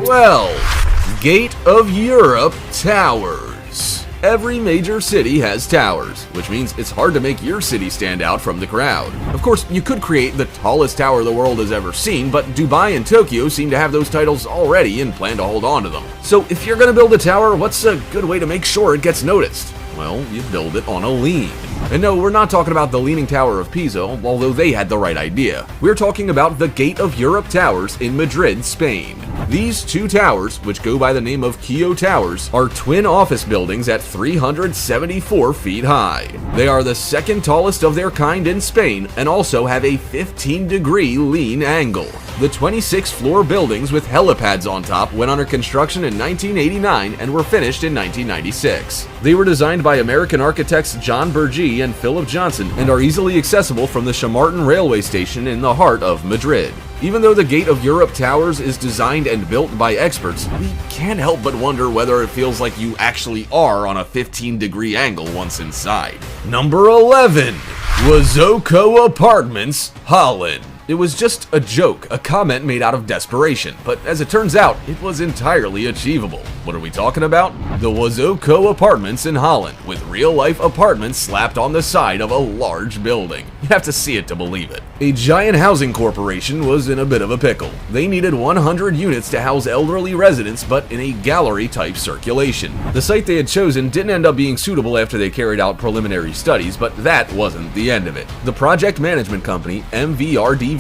12. Gate of Europe Towers. Every major city has towers, which means it's hard to make your city stand out from the crowd. Of course, you could create the tallest tower the world has ever seen, but Dubai and Tokyo seem to have those titles already and plan to hold on to them. So if you're gonna build a tower, what's a good way to make sure it gets noticed? Well, you build it on a lean. And no, we're not talking about the Leaning Tower of Pisa, although they had the right idea. We're talking about the Gate of Europe Towers in Madrid, Spain. These two towers, which go by the name of Keo Towers, are twin office buildings at 374 feet high. They are the second tallest of their kind in Spain and also have a 15-degree lean angle. The 26-floor buildings with helipads on top went under construction in 1989 and were finished in 1996. They were designed by American architects John Bergy and Philip Johnson and are easily accessible from the Chamartin railway station in the heart of Madrid. Even though the Gate of Europe Towers is designed and built by experts, we can't help but wonder whether it feels like you actually are on a 15-degree angle once inside. Number 11. Wazoko Apartments, Holland. It was just a joke, a comment made out of desperation, but as it turns out, it was entirely achievable. What are we talking about? The Wazoko Apartments in Holland, with real-life apartments slapped on the side of a large building. You have to see it to believe it. A giant housing corporation was in a bit of a pickle. They needed 100 units to house elderly residents, but in a gallery-type circulation. The site they had chosen didn't end up being suitable after they carried out preliminary studies, but that wasn't the end of it. The project management company, MVRDV,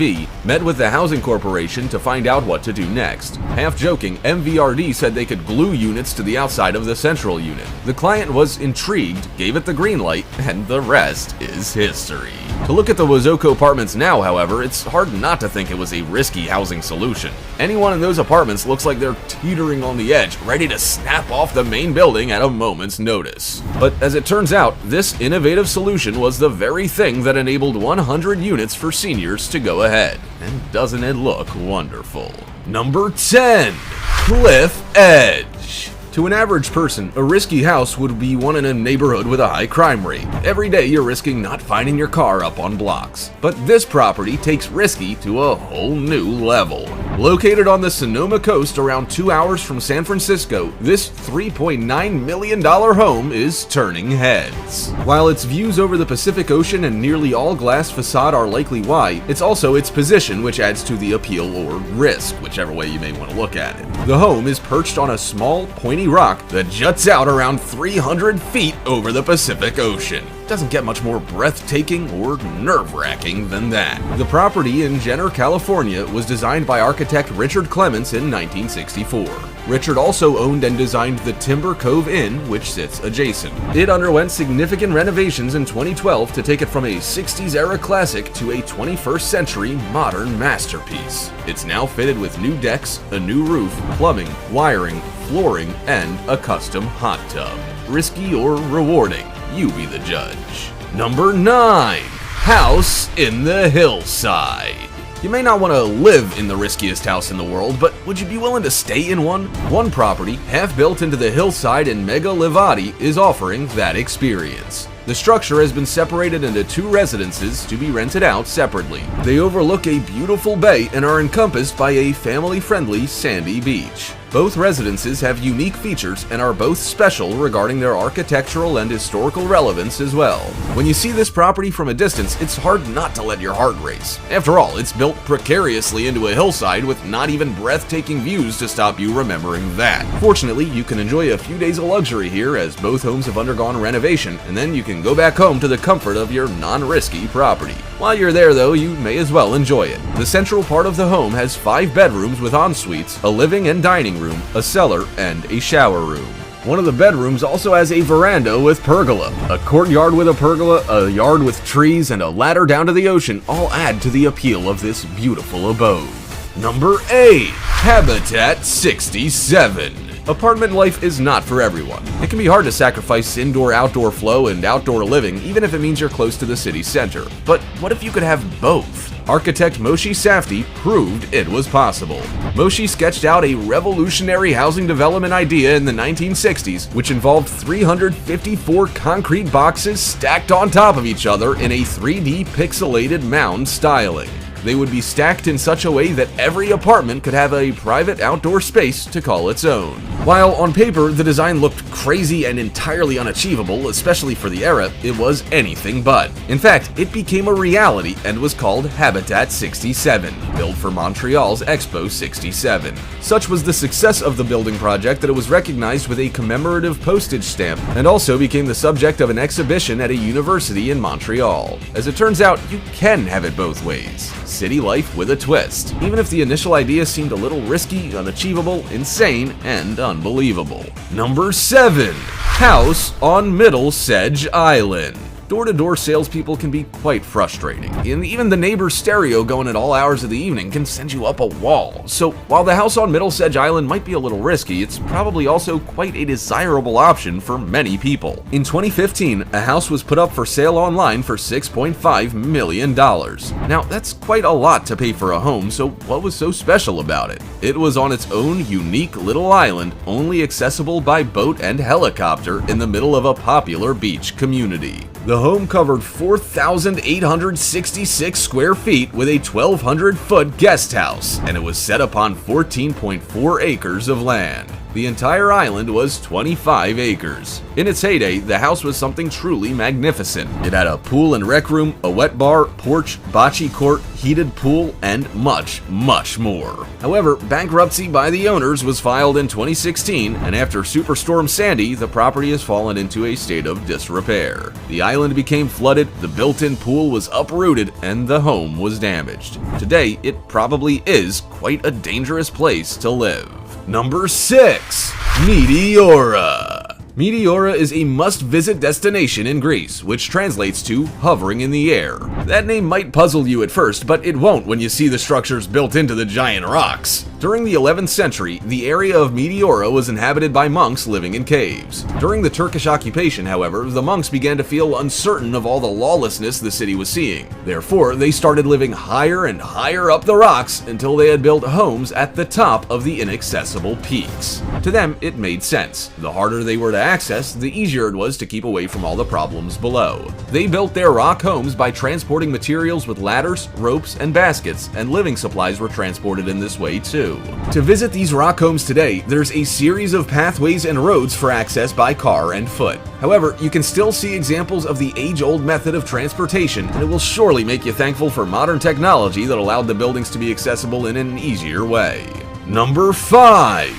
met with the housing corporation to find out what to do next. Half joking, MVRD said they could glue units to the outside of the central unit. The client was intrigued, gave it the green light, and the rest is history. To look at the Wazoko apartments now, however, it's hard not to think it was a risky housing solution. Anyone in those apartments looks like they're teetering on the edge, ready to snap off the main building at a moment's notice. But as it turns out, this innovative solution was the very thing that enabled 100 units for seniors to go ahead. And doesn't it look wonderful? Number 10. Cliff Edge. To an average person, a risky house would be one in a neighborhood with a high crime rate. Every day you're risking not finding your car up on blocks. But this property takes risky to a whole new level. Located on the Sonoma coast around 2 hours from San Francisco, this $3.9 million home is turning heads. While its views over the Pacific Ocean and nearly all glass facade are likely why, it's also its position which adds to the appeal or risk, whichever way you may want to look at it. The home is perched on a small, pointy rock that juts out around 300 feet over the Pacific Ocean. Doesn't get much more breathtaking or nerve-wracking than that. The property in Jenner, California was designed by architect Richard Clements in 1964. Richard also owned and designed the Timber Cove Inn, which sits adjacent. It underwent significant renovations in 2012 to take it from a 60s-era classic to a 21st century modern masterpiece. It's now fitted with new decks, a new roof, plumbing, wiring, flooring, and a custom hot tub. Risky or rewarding? You be the judge. Number 9. House in the Hillside. You may not want to live in the riskiest house in the world, but would you be willing to stay in one? One property, half built into the hillside in Mega Livati, is offering that experience. The structure has been separated into 2 residences to be rented out separately. They overlook a beautiful bay and are encompassed by a family-friendly sandy beach. Both residences have unique features and are both special regarding their architectural and historical relevance as well. When you see this property from a distance, it's hard not to let your heart race. After all, it's built precariously into a hillside with not even breathtaking views to stop you remembering that. Fortunately, you can enjoy a few days of luxury here as both homes have undergone renovation, and then you can go back home to the comfort of your non-risky property. While you're there though, you may as well enjoy it. The central part of the home has 5 bedrooms with en-suites, a living and dining room, a cellar, and a shower room. One of the bedrooms also has a veranda with pergola. A courtyard with a pergola, a yard with trees, and a ladder down to the ocean all add to the appeal of this beautiful abode. Number 8. Habitat 67. Apartment life is not for everyone. It can be hard to sacrifice indoor-outdoor flow and outdoor living, even if it means you're close to the city center. But what if you could have both? Architect Moshe Safdie proved it was possible. Moshe sketched out a revolutionary housing development idea in the 1960s, which involved 354 concrete boxes stacked on top of each other in a 3D pixelated mound styling. They would be stacked in such a way that every apartment could have a private outdoor space to call its own. While on paper the design looked crazy and entirely unachievable, especially for the era, it was anything but. In fact, it became a reality and was called Habitat 67, built for Montreal's Expo 67. Such was the success of the building project that it was recognized with a commemorative postage stamp, and also became the subject of an exhibition at a university in Montreal. As it turns out, you can have it both ways. City life with a twist, even if the initial idea seemed a little risky, unachievable, insane, and unbelievable. Number 7. House on Middle Sedge Island. Door-to-door salespeople can be quite frustrating, and even the neighbor's stereo going at all hours of the evening can send you up a wall. So while the house on Middle Sedge Island might be a little risky, it's probably also quite a desirable option for many people. In 2015, a house was put up for sale online for $6.5 million. Now, that's quite a lot to pay for a home, so what was so special about it? It was on its own unique little island, only accessible by boat and helicopter in the middle of a popular beach community. The home covered 4,866 square feet with a 1,200-foot guest house, and it was set upon 14.4 acres of land. The entire island was 25 acres. In its heyday, the house was something truly magnificent. It had a pool and rec room, a wet bar, porch, bocce court, heated pool, and much, much more. However, bankruptcy by the owners was filed in 2016, and after Superstorm Sandy, the property has fallen into a state of disrepair. The island became flooded, the built-in pool was uprooted, and the home was damaged. Today, it probably is quite a dangerous place to live. Number 6. Meteora. Meteora is a must-visit destination in Greece, which translates to hovering in the air. That name might puzzle you at first, but it won't when you see the structures built into the giant rocks. During the 11th century, the area of Meteora was inhabited by monks living in caves. During the Turkish occupation, however, the monks began to feel uncertain of all the lawlessness the city was seeing. Therefore, they started living higher and higher up the rocks until they had built homes at the top of the inaccessible peaks. To them, it made sense. The harder they were to access, the easier it was to keep away from all the problems below. They built their rock homes by transporting materials with ladders, ropes, and baskets, and living supplies were transported in this way too. To visit these rock homes today, there's a series of pathways and roads for access by car and foot. However, you can still see examples of the age-old method of transportation, and it will surely make you thankful for modern technology that allowed the buildings to be accessible in an easier way. Number 5.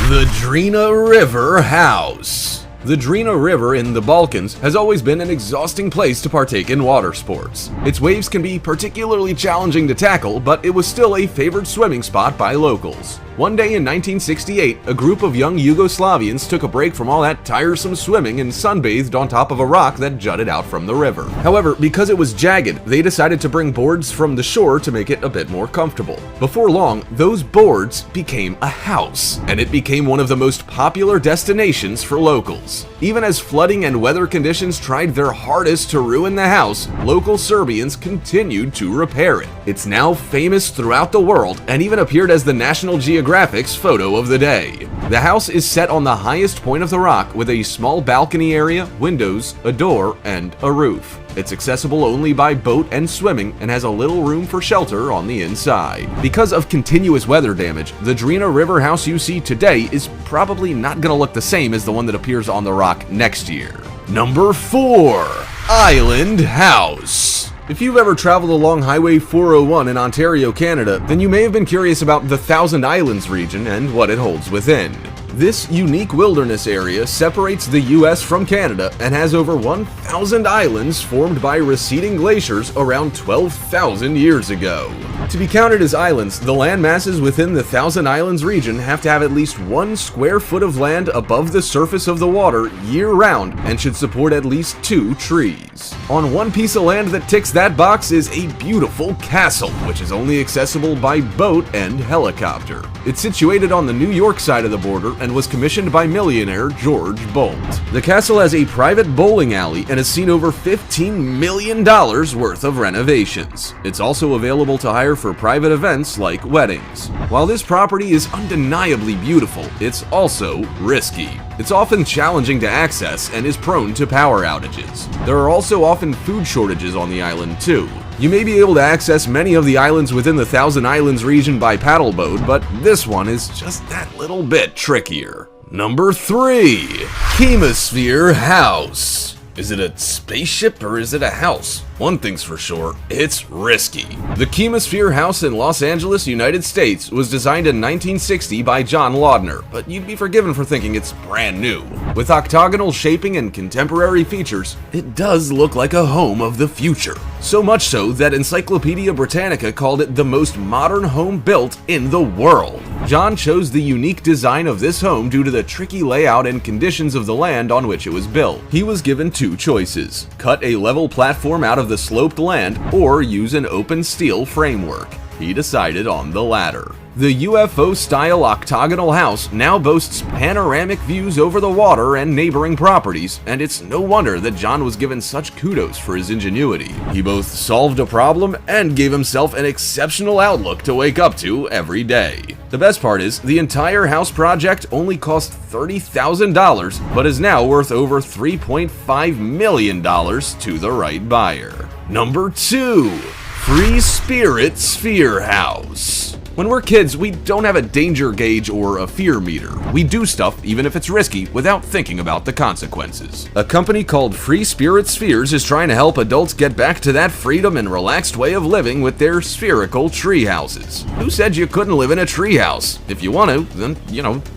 The DRINA River House. The DRINA River in the Balkans has always been an exhausting place to partake in water sports. Its waves can be particularly challenging to tackle, but it was still a favored swimming spot by locals. One day in 1968, a group of young Yugoslavians took a break from all that tiresome swimming and sunbathed on top of a rock that jutted out from the river. However, because it was jagged, they decided to bring boards from the shore to make it a bit more comfortable. Before long, those boards became a house, and it became one of the most popular destinations for locals. Even as flooding and weather conditions tried their hardest to ruin the house, local Serbians continued to repair it. It's now famous throughout the world and even appeared as the National Geographic's photo of the day. The house is set on the highest point of the rock with a small balcony area, windows, a door, and a roof. It's accessible only by boat and swimming and has a little room for shelter on the inside. Because of continuous weather damage, the DRINA River house you see today is probably not going to look the same as the one that appears on the rock next year. Number 4. Island House. If you've ever traveled along Highway 401 in Ontario, Canada, then you may have been curious about the Thousand Islands region and what it holds within. This unique wilderness area separates the US from Canada and has over 1,000 islands formed by receding glaciers around 12,000 years ago. To be counted as islands, the land masses within the Thousand Islands region have to have at least 1 square foot of land above the surface of the water year-round and should support at least 2 trees. On one piece of land that ticks that box is a beautiful castle, which is only accessible by boat and helicopter. It's situated on the New York side of the border and was commissioned by millionaire George Bolt. The castle has a private bowling alley and has seen over $15 million worth of renovations. It's also available to hire for private events like weddings. While this property is undeniably beautiful, it's also risky. It's often challenging to access and is prone to power outages. There are also often food shortages on the island too. You may be able to access many of the islands within the Thousand Islands region by paddle boat, but this one is just that little bit trickier. Number 3. Chemosphere House. Is it a spaceship or is it a house? One thing's for sure, it's risky. The Chemosphere House in Los Angeles, United States was designed in 1960 by John Laudner, but you'd be forgiven for thinking it's brand new. With octagonal shaping and contemporary features, it does look like a home of the future. So much so that Encyclopedia Britannica called it the most modern home built in the world. John chose the unique design of this home due to the tricky layout and conditions of the land on which it was built. He was given 2 choices: cut a level platform out of the sloped land or use an open steel framework. He decided on the latter. The UFO-style octagonal house now boasts panoramic views over the water and neighboring properties, and it's no wonder that John was given such kudos for his ingenuity. He both solved a problem and gave himself an exceptional outlook to wake up to every day. The best part is, the entire house project only cost $30,000, but is now worth over $3.5 million to the right buyer. Number 2. Free Spirit Sphere House. When we're kids, we don't have a danger gauge or a fear meter. We do stuff, even if it's risky, without thinking about the consequences. A company called Free Spirit Spheres is trying to help adults get back to that freedom and relaxed way of living with their spherical tree houses. Who said you couldn't live in a tree house? If you want to, then,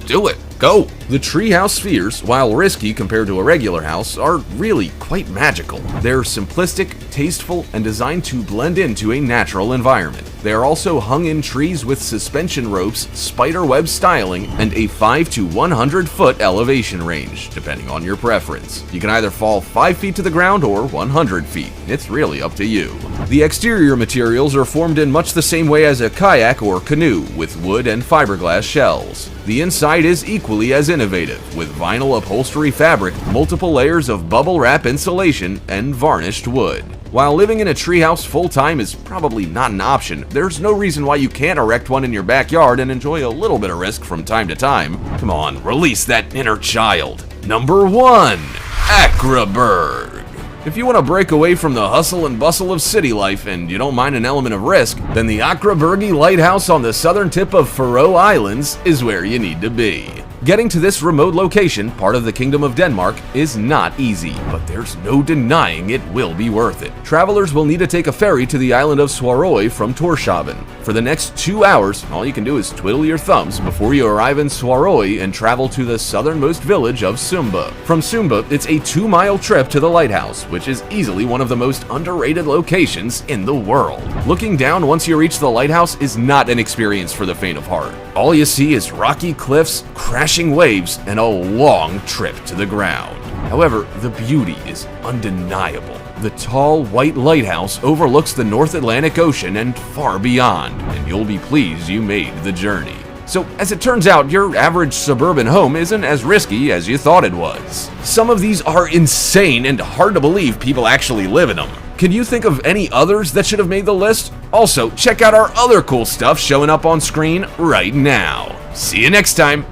do it. Go! The treehouse spheres, while risky compared to a regular house, are really quite magical. They're simplistic, tasteful, and designed to blend into a natural environment. They are also hung in trees with suspension ropes, spiderweb styling, and a 5 to 100 foot elevation range, depending on your preference. You can either fall 5 feet to the ground or 100 feet. It's really up to you. The exterior materials are formed in much the same way as a kayak or canoe, with wood and fiberglass shells. The inside is equally as innovative, with vinyl upholstery fabric, multiple layers of bubble wrap insulation, and varnished wood. While living in a treehouse full-time is probably not an option, there's no reason why you can't erect one in your backyard and enjoy a little bit of risk from time to time. Come on, release that inner child. Number 1. AKRABYRGI. If you want to break away from the hustle and bustle of city life and you don't mind an element of risk, then the AKRABYRGI lighthouse on the southern tip of Faroe Islands is where you need to be. Getting to this remote location, part of the Kingdom of Denmark, is not easy, but there's no denying it will be worth it. Travelers will need to take a ferry to the island of Svarøy from Tórshavn. For the next 2 hours, all you can do is twiddle your thumbs before you arrive in Svarøy and travel to the southernmost village of Sumba. From Sumba, it's a 2-mile trip to the lighthouse, which is easily one of the most underrated locations in the world. Looking down once you reach the lighthouse is not an experience for the faint of heart. All you see is rocky cliffs, crashing waves, and a long trip to the ground. However, the beauty is undeniable. The tall, white lighthouse overlooks the North Atlantic Ocean and far beyond, and you'll be pleased you made the journey. So, as it turns out, your average suburban home isn't as risky as you thought it was. Some of these are insane and hard to believe people actually live in them. Can you think of any others that should have made the list? Also, check out our other cool stuff showing up on screen right now. See you next time!